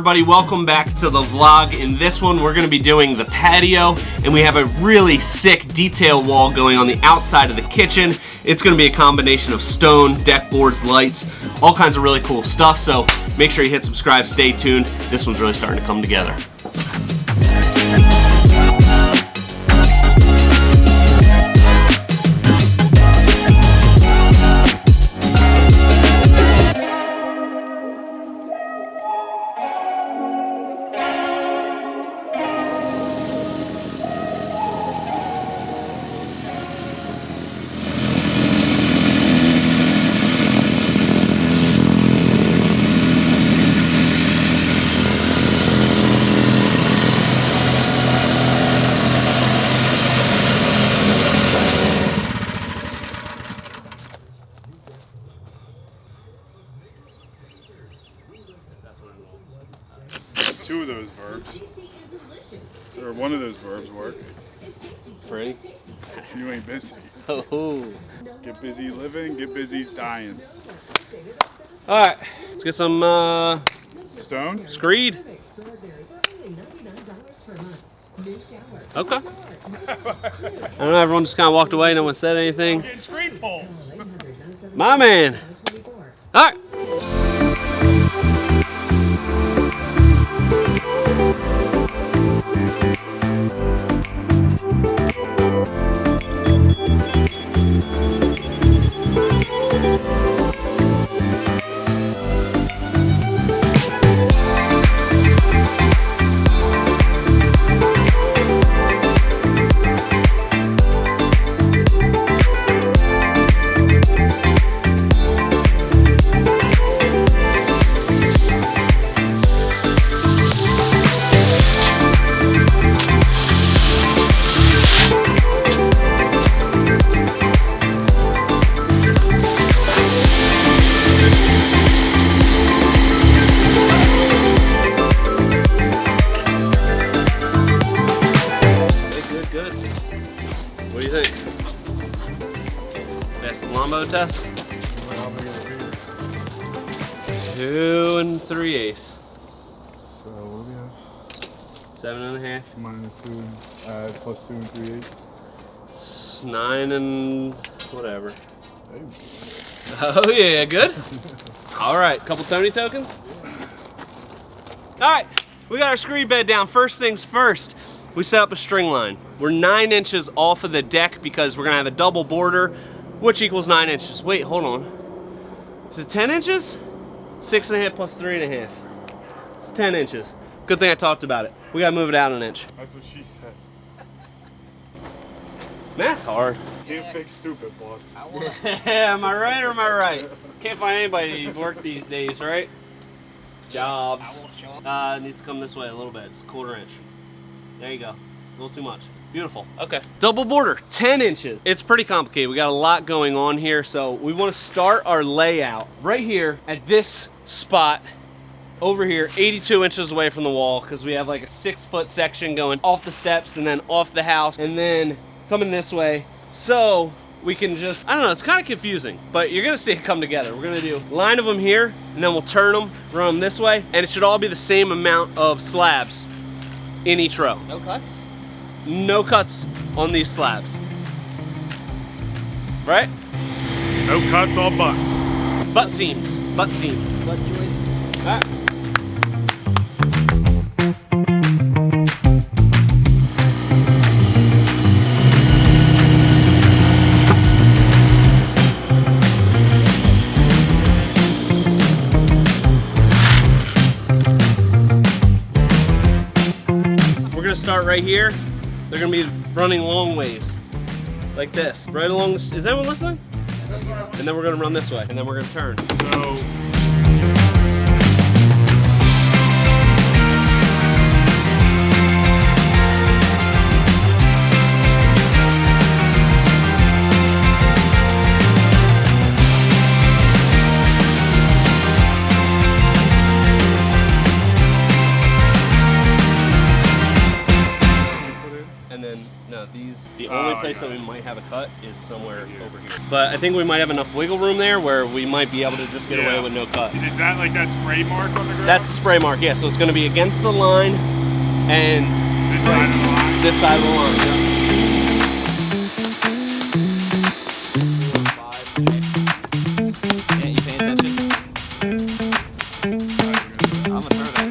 everybody, welcome back to the vlog. In this one, we're gonna be doing the patio, and we have a really sick detail wall going on the outside of the kitchen. It's gonna be a combination of stone, deck boards, lights, all kinds of really cool stuff, so make sure you hit subscribe, stay tuned. This one's really starting to come together. Two of those verbs, or one of those verbs work. Ready? You ain't busy. Oh. Get busy living, get busy dying. All right, let's get some Stone? screed. Okay. I don't know, everyone just kind of walked away, no one said anything. Getting screen poles. My man. All right. What do you think? Best Lambo test? 2 3/8. So what do we have? 7.5. Minus 2, plus 2 3/8. It's 9 and whatever. Oh yeah, good? Alright, couple Tony tokens? Alright, we got our screed bed down. First things first, we set up a string line. We're 9 inches off of the deck because we're gonna have a double border, which equals 9 inches. Wait, hold on. Is it 10 inches? 6.5 plus 3.5. It's 10 inches. Good thing I talked about it. We gotta move it out an inch. That's what she said. Math's hard. Can't fix stupid, boss. Yeah, am I right or am I right? Can't find anybody to work these days, right? Jobs. Needs to come this way a little bit. It's a 1/4 inch. There you go. A little too much. Beautiful. Okay. Double border, 10 inches. It's pretty complicated. We got a lot going on here, so we want to start our layout right here at this spot over here, 82 inches away from the wall, because we have like a 6-foot section going off the steps and then off the house and then coming this way. So we can just, I don't know, it's kind of confusing, but you're gonna see it come together. We're gonna do line of them here, and then we'll turn them, run them this way, and it should all be the same amount of slabs in each row. No cuts? No cuts on these slabs. Right? No cuts, all butts. Butt seams. Butt seams. Butt joints? All right. We're gonna start right here. They're gonna be running long ways, like this, right along. Is everyone listening? And then we're gonna run this way, and then we're gonna turn. So place that we might have a cut is somewhere over here. But I think we might have enough wiggle room there where we might be able to just get away with no cut. Is that like that spray mark on the ground? That's the spray mark, yeah. So it's going to be against the line and this side of the line. This side of the line, yeah. Yeah, you paying attention? I'm gonna throw that.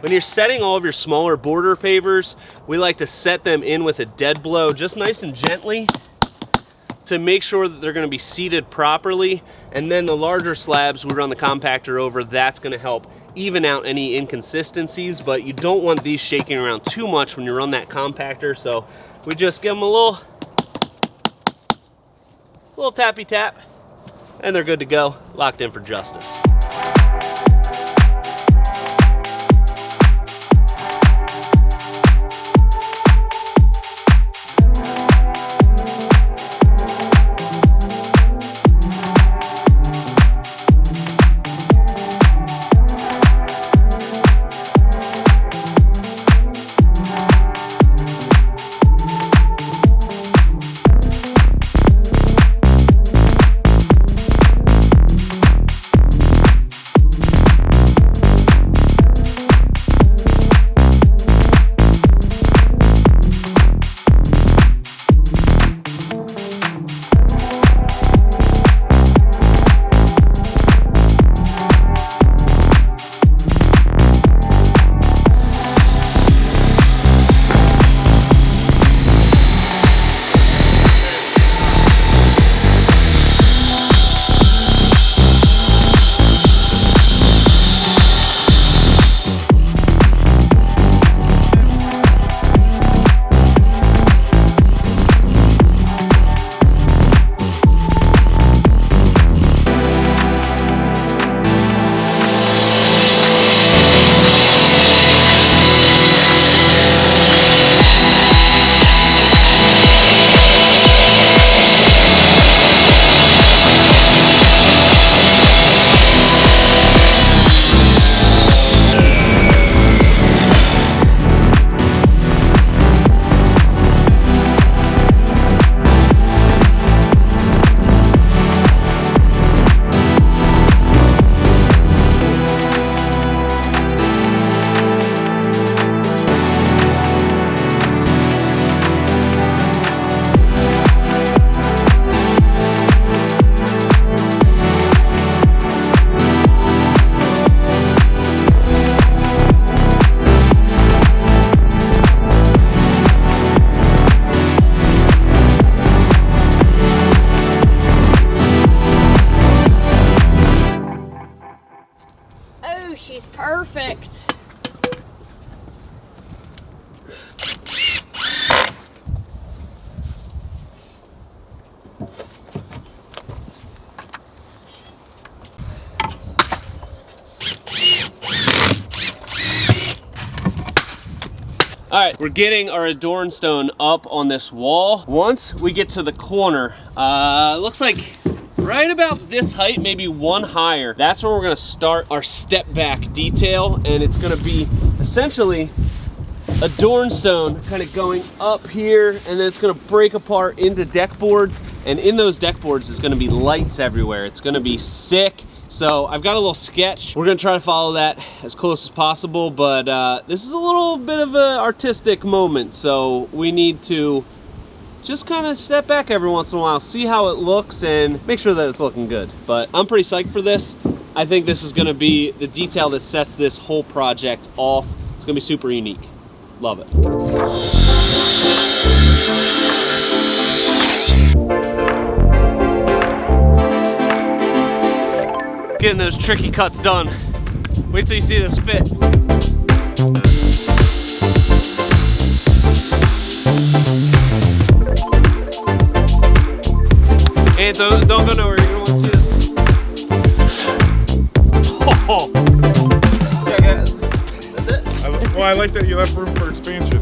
When you're setting all of your smaller border pavers, we like to set them in with a dead blow, just nice and gently, to make sure that they're going to be seated properly. And then the larger slabs we run the compactor over. That's going to help even out any inconsistencies, but you don't want these shaking around too much when you run that compactor. So we just give them a little tappy tap, and they're good to go, locked in for justice. She's perfect. All right, we're getting our Adorn stone up on this wall. Once we get to the corner, looks like right about this height, maybe one higher, that's where we're gonna start our step back detail, and it's gonna be essentially Adorn stone kind of going up here, and then it's gonna break apart into deck boards, and in those deck boards is gonna be lights everywhere. It's gonna be sick. So I've got a little sketch. We're gonna try to follow that as close as possible, but this is a little bit of an artistic moment, so we need to just kind of step back every once in a while, see how it looks, and make sure that it's looking good. But I'm pretty psyched for this. I think this is gonna be the detail that sets this whole project off. It's gonna be super unique. Love it. getting those tricky cuts done. Wait till you see this fit. And don't go nowhere, you're gonna want to see this. Oh. Yeah, guys. That's it. Well, I like that you left room for expansion.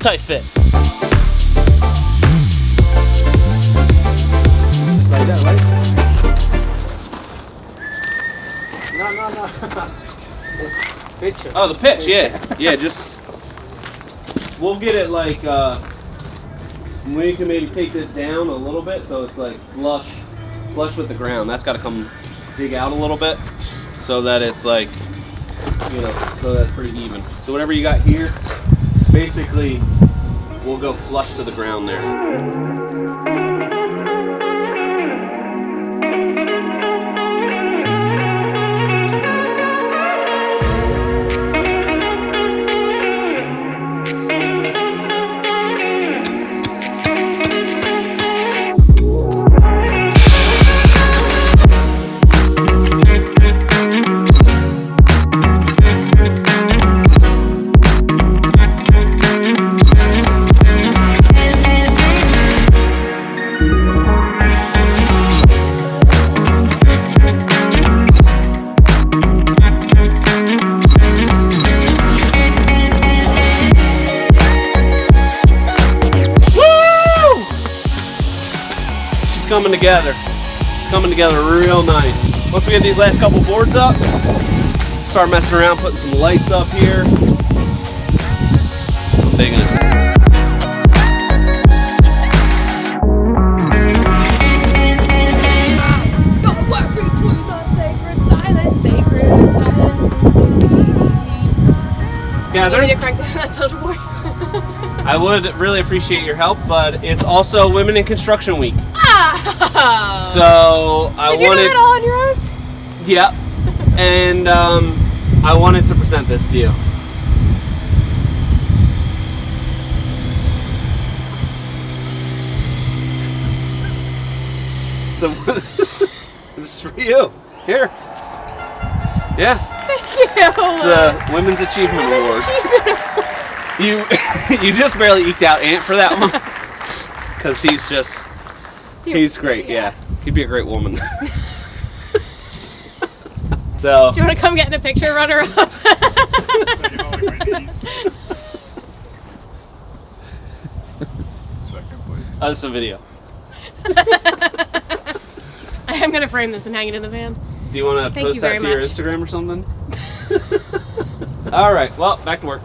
Tight fit. Like that, right? No. Picture. Oh, the pitch, yeah. Yeah, just, we'll get it like, we can maybe take this down a little bit so it's like flush with the ground. That's got to come dig out a little bit so that it's like, you know, so that's pretty even. So whatever you got here, basically, we'll go flush to the ground there. Coming together. It's coming together real nice. Once we get these last couple boards up, start messing around, putting some lights up here. I'm digging it. Yeah, You need to crank that social board. I would really appreciate your help, but it's also Women in Construction Week. Ah! So I Did you wanted. do it all on your own? Yeah, and I wanted to present this to you. So this is for you. Here. Yeah. Thank you. It's the Women's Achievement Award. You just barely eked out Ant for that one. Because he's great, yeah. He'd be a great woman. So. Do you want to come get in a picture, runner up? Second place. Oh, this is a video. I am going to frame this and hang it in the van. Do you want to Thank post you that very to your much. Instagram or something? All right, well, back to work.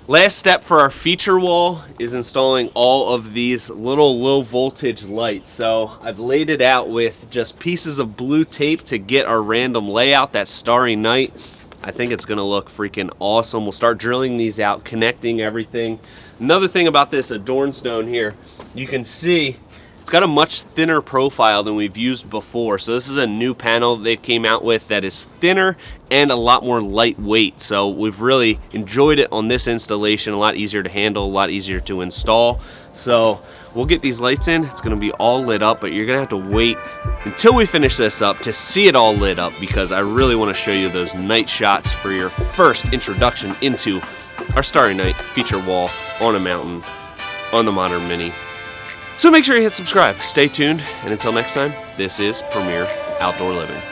Last step for our feature wall is installing all of these little low voltage lights. So I've laid it out with just pieces of blue tape to get our random layout, that starry night. I think it's gonna look freaking awesome. We'll start drilling these out, connecting everything. Another thing about this Adorn stone here, you can see it's got a much thinner profile than we've used before. So this is a new panel they came out with that is thinner and a lot more lightweight. So we've really enjoyed it on this installation. A lot easier to handle, a lot easier to install. So we'll get these lights in. It's gonna be all lit up, but you're gonna have to wait until we finish this up to see it all lit up, because I really wanna show you those night shots for your first introduction into our Starry Night feature wall on a mountain on the Modern Mini. So make sure you hit subscribe, stay tuned, and until next time, this is Premier Outdoor Living.